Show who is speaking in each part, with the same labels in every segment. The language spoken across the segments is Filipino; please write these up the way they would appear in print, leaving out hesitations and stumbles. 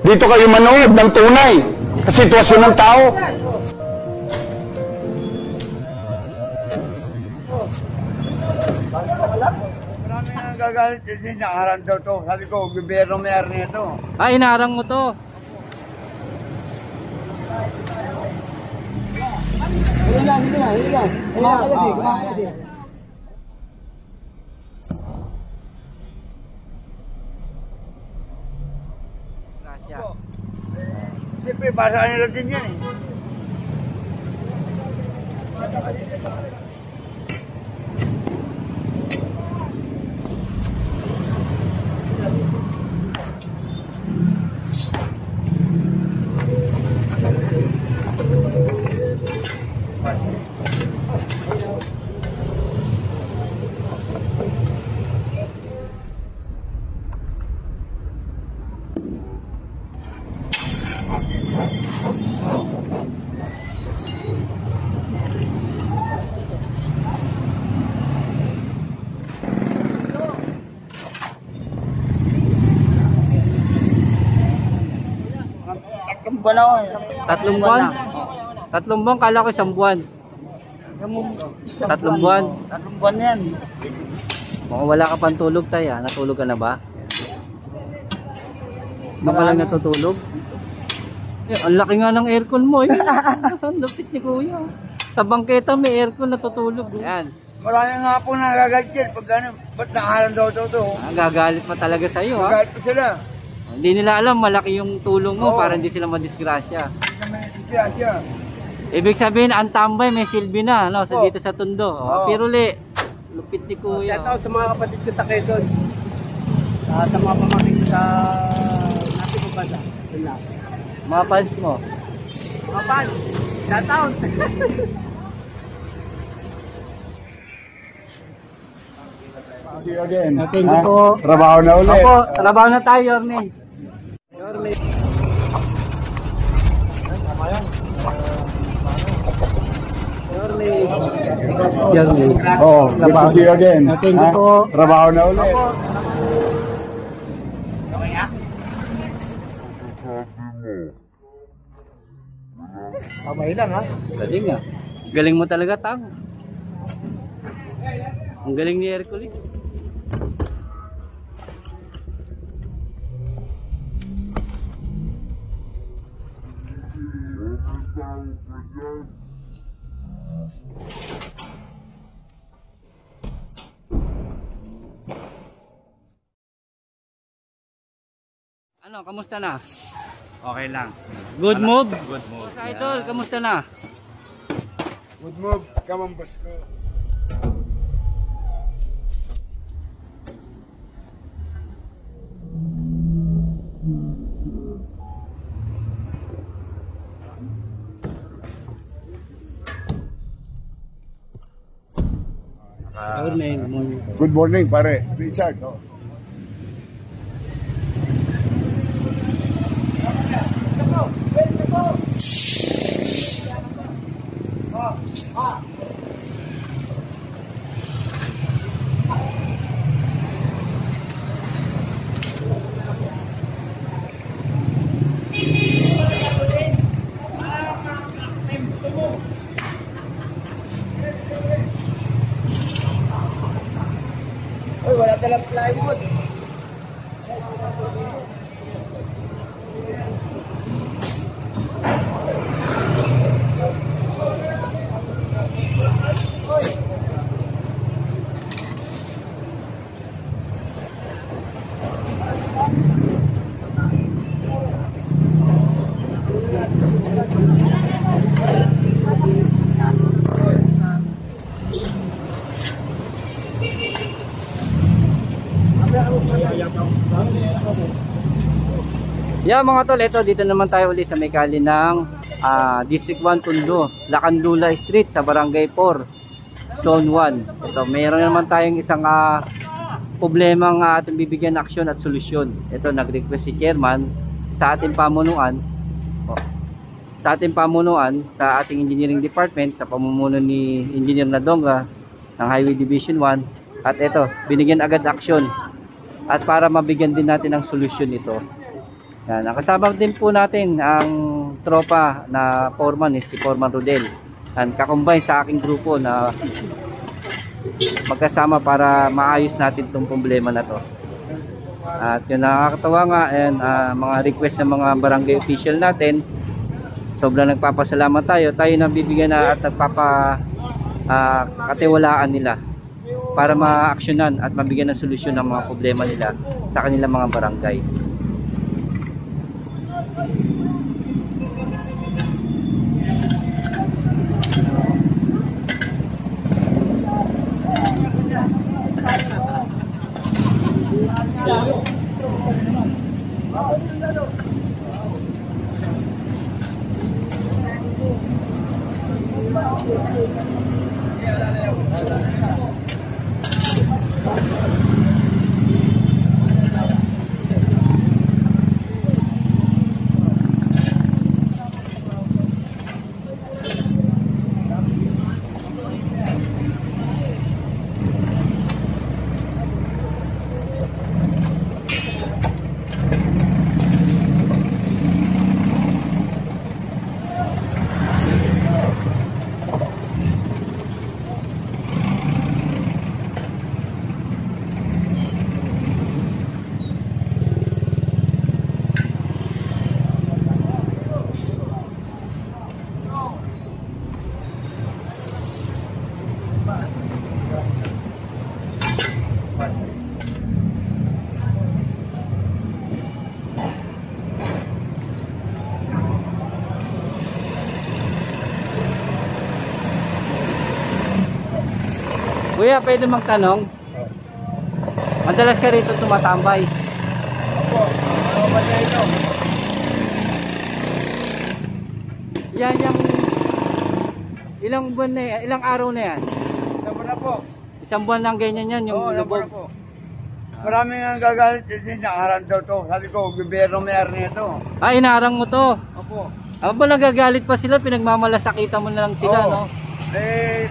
Speaker 1: Dito kayo manood ng tunay sa sitwasyon ng tao.
Speaker 2: Marami na nagagalit kasi naharang daw to. Sabi ko, gobyerno mayroon nito.
Speaker 3: Ay, inarang mo to. Hindi lang. Kumakalasig.
Speaker 2: Siyempre, basa nila din yan eh.
Speaker 3: Tatlong buwan? Tatlong buwan? Kala ko 1 buwan. Tatlong buwan?
Speaker 2: Tatlong buwan yan.
Speaker 3: Mukhang wala ka pang tulog tayo. Natulog ka na ba? Baka lang natutulog? Eh, ang laki nga ng aircon mo eh. Ang lupit ni kuya. Sa bangketa may aircon, natutulog. Yan.
Speaker 2: Marami nga po nagagalit yan. Pag gano'n, ba't nakahalang daw ito?
Speaker 3: Gagalit pa talaga sa'yo ha.
Speaker 2: Nagagalit pa sila.
Speaker 3: Hindi nila alam malaki yung tulong mo para hindi sila madisgrasya. Ibig sabihin ang tambay may silbi na no sa dito sa Tondo. Piruli. Lupit ni kuya.
Speaker 4: Shout out sa mga kapatid ko sa Quezon. Sa mga pamangkin ko sa natin ko basa.
Speaker 3: Mga fans mo.
Speaker 4: Mga fans. Shout out.
Speaker 1: See you again.
Speaker 3: Thank you po.
Speaker 1: Trabaho na ulit.
Speaker 3: Opo, trabaho na tayo, Yorme. Yorme.
Speaker 1: Oh, good to see you again.
Speaker 3: Thank you po.
Speaker 1: Trabaho na ulit.
Speaker 4: Kamay lang ha.
Speaker 3: Galing nga. Galing mo talaga, Tang. Ang galing ni Hercules. Ano, kamusta na?
Speaker 2: Okay lang.
Speaker 3: Good move?
Speaker 2: Good move.
Speaker 3: Sa idol, kamusta na?
Speaker 2: Good move. Kamambas ko.
Speaker 1: Good morning, pare. Richard. Oh.
Speaker 4: Wala talang plywood.
Speaker 3: Yeah mga tol, ito dito naman tayo ulit sa may kali ng District 1 Tondo, Lacandula Street sa Barangay 4, Zone 1. Ito, mayroon naman tayong isang problemang ating bibigyan ng aksyon at solusyon. Ito, nag-request si Chairman sa ating pamunuan, sa ating Engineering Department, sa pamumuno ni Engineer Nadonga ng Highway Division 1. At ito, binigyan agad aksyon at para mabigyan din natin ng solusyon ito. Yan, nakasama din po natin ang tropa na foreman is si Foreman Rodel. And kakumbay sa aking grupo na magkasama para maayos natin itong problema na to. At yun, nakakatawa nga, and mga request ng mga barangay official natin, sobrang nagpapasalamat tayo na bibigyan na at katiwalaan nila para ma-actionan at mabigyan ng solusyon ng mga problema nila sa kanilang mga barangay. Kuya, pwede magtanong? Madalas ka rito tumatambay?
Speaker 2: Opo. Ano ba niya ito?
Speaker 3: Yan yung ilang buwan na yan, ilang araw na yan?
Speaker 2: Tama na po.
Speaker 3: Isang buwan lang ganyan yan yung
Speaker 2: Oo,
Speaker 3: lubog.
Speaker 2: tama na po. Maraming ang gagalit kasi nakaharang daw to. Sabi ko, gobyerno mayroon nito.
Speaker 3: Ah, inarang mo to.
Speaker 2: Opo.
Speaker 3: Ano ba nagagalit pa sila? Pinagmamalasakitan mo na lang sila,
Speaker 2: Oo.
Speaker 3: no?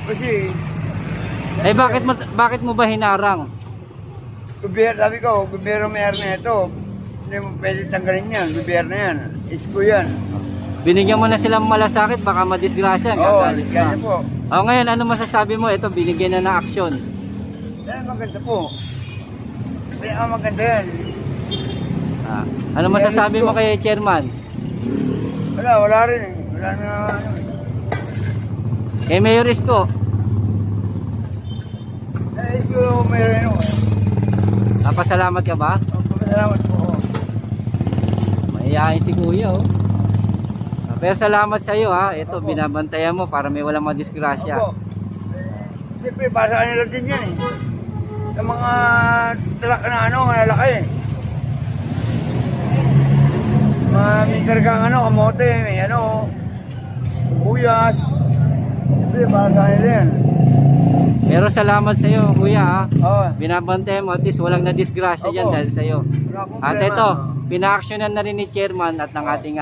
Speaker 2: Kasi
Speaker 3: Eh bakit mo ba hinarang?
Speaker 2: sabi ko, gobyerno mayroon nito. Hindi mo pwede tanggalin yan. Gobyerno yan. Isko yan.
Speaker 3: Binigyan mo na silang malasakit, baka madisgrasya,
Speaker 2: Oo,
Speaker 3: gagalit ka.
Speaker 2: ganyan po.
Speaker 3: O ngayon, ano masasabi mo? Ito, binigyan na ng aksyon.
Speaker 2: Yan, maganda po. Kaya maganda yan.
Speaker 3: Ah, ano masasabi mo kay chairman?
Speaker 2: Wala rin. Wala na.
Speaker 3: Kay Mayor Isko?
Speaker 2: Isko mayroon.
Speaker 3: Napasalamat ka ba?
Speaker 2: Salamat po.
Speaker 3: Mahihayin si kuya, oh. Pero salamat sa iyo, ha. Ito, binabantayan mo para may walang madisgrasya.
Speaker 2: Opo. Siyempre, basa nila din yan eh. Sa mga talak na malalaki. May kargang kamote, may buyas. Siyempre, basa nila yan.
Speaker 3: Pero salamat sa iyo, kuya, ha.
Speaker 2: Oo.
Speaker 3: Binabantayan mo, at least walang nadisgrasya dyan
Speaker 2: Opo.
Speaker 3: dahil sa iyo.
Speaker 2: Wala akong
Speaker 3: At
Speaker 2: problema.
Speaker 3: ito, pina-actionan na rin ni chairman at ng ating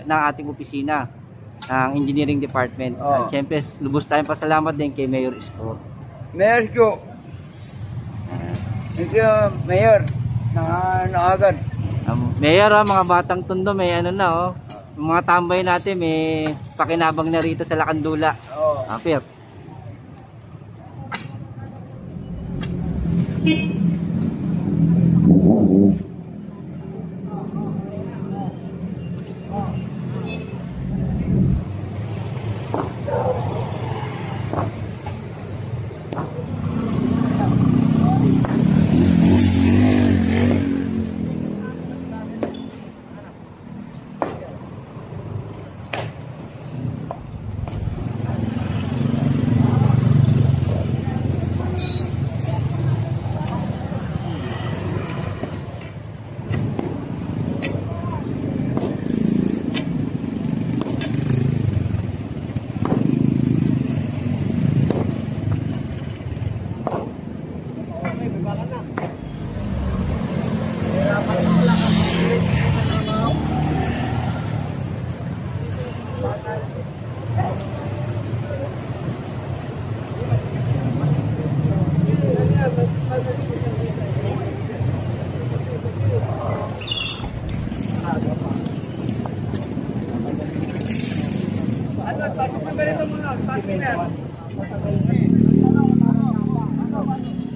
Speaker 3: ng ating opisina ng engineering department.
Speaker 2: Oo.
Speaker 3: At syempre, lubos tayong pasalamat din kay Mayor Isko.
Speaker 2: Mayor ko. Thank you, Mayor. Nakagad.
Speaker 3: Mayor, mga batang tondo, may ano na, oh. Yung mga tambay natin, may pakinabang na rito sa Lakandula.
Speaker 2: Oo.
Speaker 3: Apir.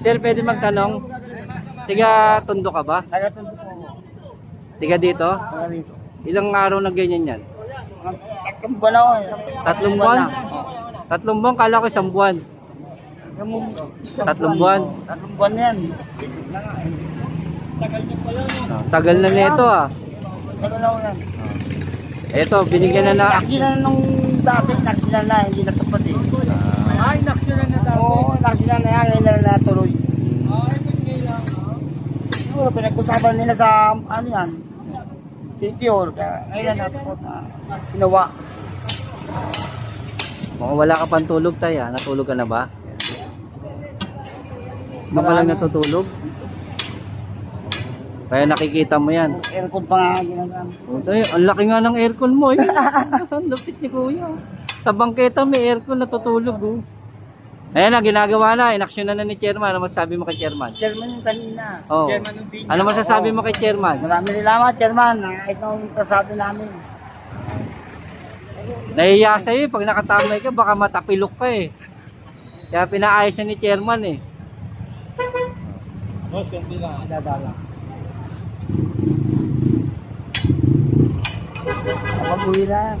Speaker 3: Sir, pwede magtanong? Tiga Tondo ka ba?
Speaker 4: Taga-tundo po ako.
Speaker 3: Tiga dito?
Speaker 4: Taga dito.
Speaker 3: Ilang araw na ganyan yan?
Speaker 4: Tatlong buwan ako eh.
Speaker 3: 3 buwan? 3 buwan? Kala ko 1 buwan. 3 buwan?
Speaker 4: 3 buwan yan.
Speaker 3: Tagal na nito ah.
Speaker 4: Tagal ako yan.
Speaker 3: Ito, binigyan na na.
Speaker 4: Naksinan nung dati, naksinan na, hindi natupad eh.
Speaker 2: Ay, naksinan na dati.
Speaker 4: Oo, naksinan na yan, ngayon na natuloy. Siguro, pinag-usapan nila sa, ano yan, City Hall, kaya ngayon na natupad na ginawa.
Speaker 3: Mukhang wala ka pang tulog tayo ah. Natulog ka na ba? Doon ka lang natutulog? Kaya nakikita mo yan.
Speaker 4: Aircon pa nga ginagamit.
Speaker 3: Tayo, ang laki nga ng aircon mo eh. Ang lupit ni kuya. Sa bangketa may aircon natutulog oh. Ayan na, ginagawa na. Inaksyon na ni chairman. Ano masasabi mo kay chairman?
Speaker 4: Chairman yung kanina.
Speaker 3: Oh. Ano masasabi mo kay chairman?
Speaker 4: Maraming salamat, Chairman. Kahit nung kasabi namin.
Speaker 3: Nahiya sa'yo eh. Pag nakatamay ka, baka matapilok ka eh. Kaya pinaayos niya ni chairman eh.
Speaker 4: Dadala. Kapag-uwi na.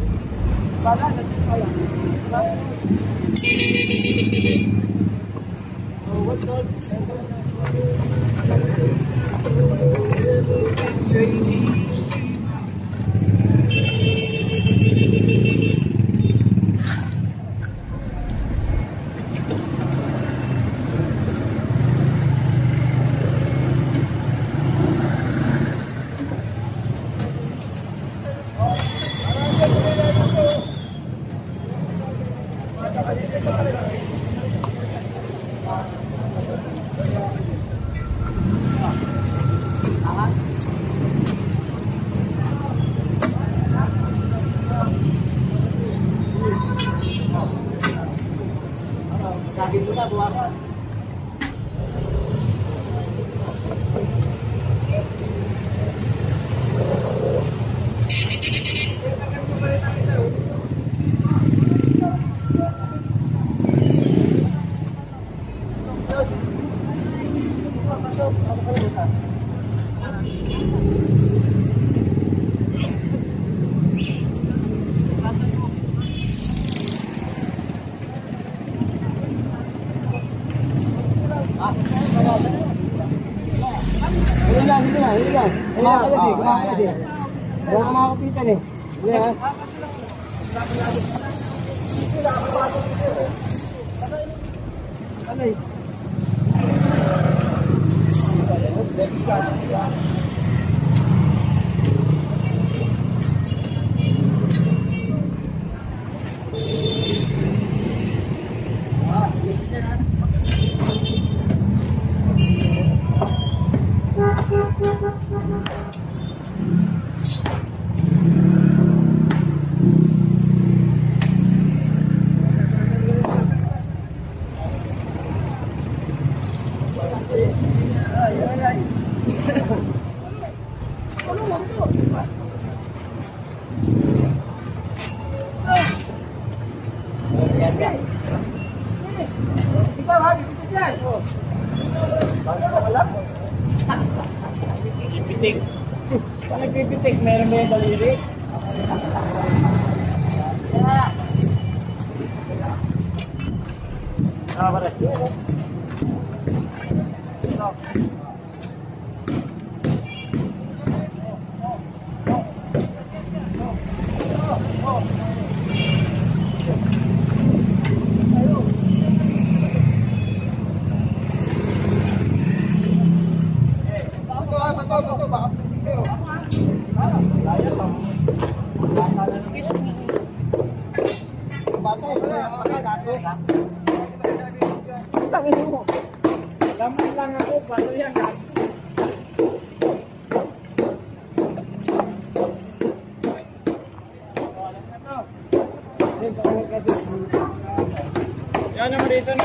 Speaker 2: Yan naman dito na.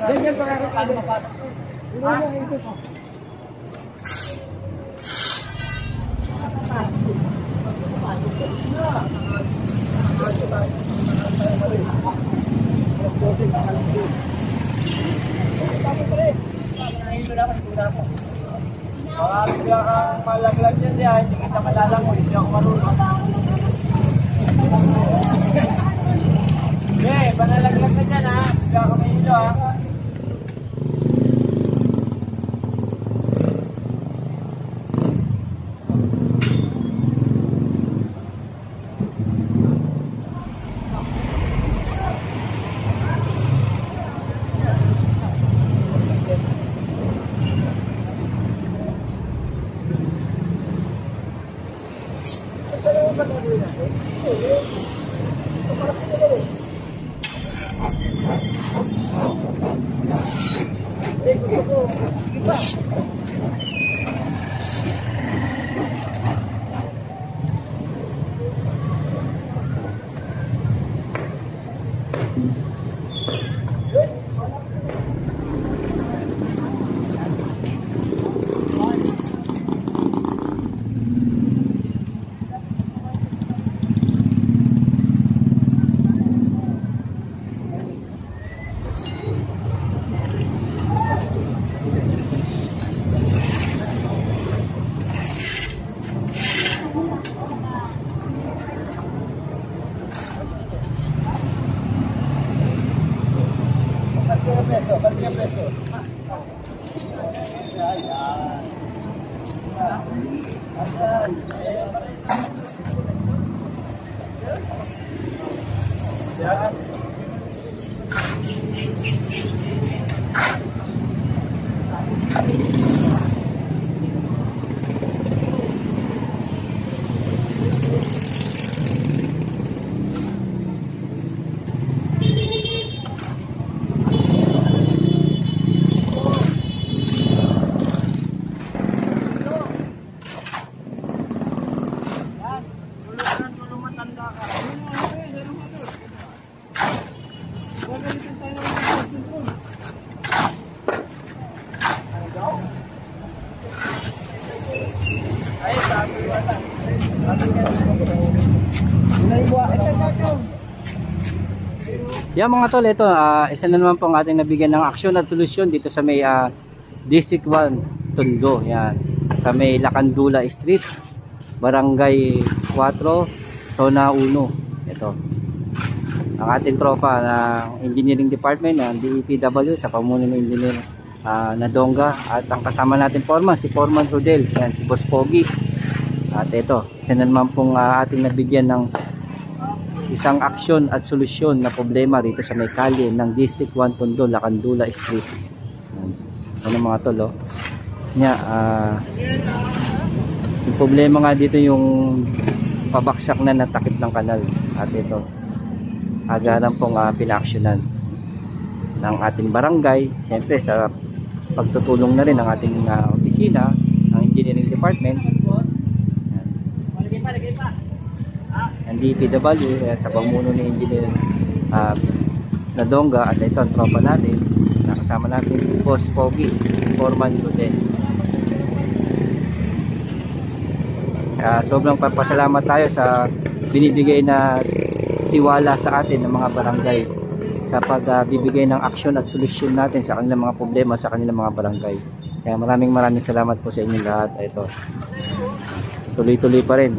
Speaker 2: Ganyan pa kaya malaglag yan diya, hindi kita malalangoy, hindi ako marunong. Okay, panalaglag na dyan ha, hindi ako may ilo ha.
Speaker 3: Yan mga tol, ito isa na naman pong ating nabigyan ng aksyon at solusyon dito sa may District 1 Tondo. Yan, sa may Lacandula Street, Barangay 4, Zona 1. Ito ang ating tropa ng Engineering Department ng DEPW sa pamuno ng Engineer Nadonga, at ang kasama natin foreman, si Foreman Rodel, yan, si Boss Pogi. At ito, isa na naman pong ating nabigyan ng isang aksyon at solusyon na problema rito sa may kalye ng District 1 Tondo, Lacandula Street. Ano mga tol, oh. Yung problema nga dito yung pabaksak na natakip ng kanal. At ito, agaran pong pinaksyonan ng ating barangay, siyempre sa pagtutulong na rin ng ating opisina ng Engineering Department, ng DPW, sa pamuno ni Engineer Nadonga. At ito ang tropa natin, nakasama natin si Boss Pogi, Foreman Rodel. Sobrang papasalamat tayo sa binibigay na tiwala sa atin ng mga barangay sa pagbibigay ng aksyon at solusyon natin sa kanilang mga problema sa kanilang mga barangay. Kaya maraming salamat po sa inyong lahat. Ito, tuloy-tuloy pa rin.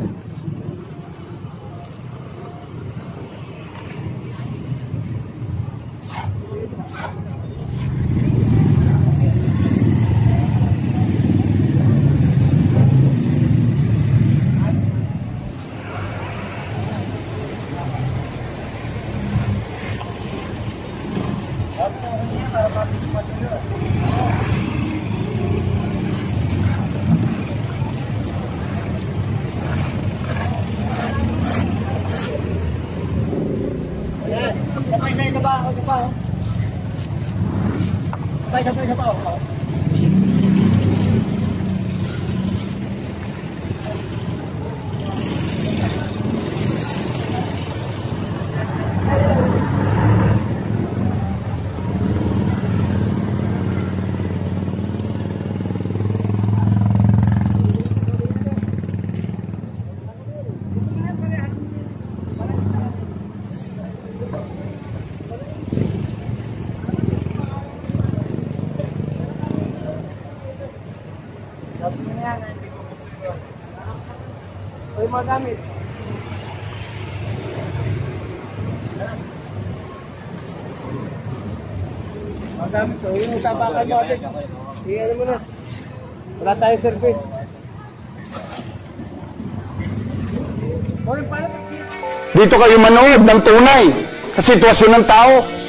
Speaker 4: yung mga gamit. Mga gamit to, yung usapakan mo atin. Iyan mo na. Wala tayong service.
Speaker 5: Dito kayo manood ng tunay sa sitwasyon ng tao.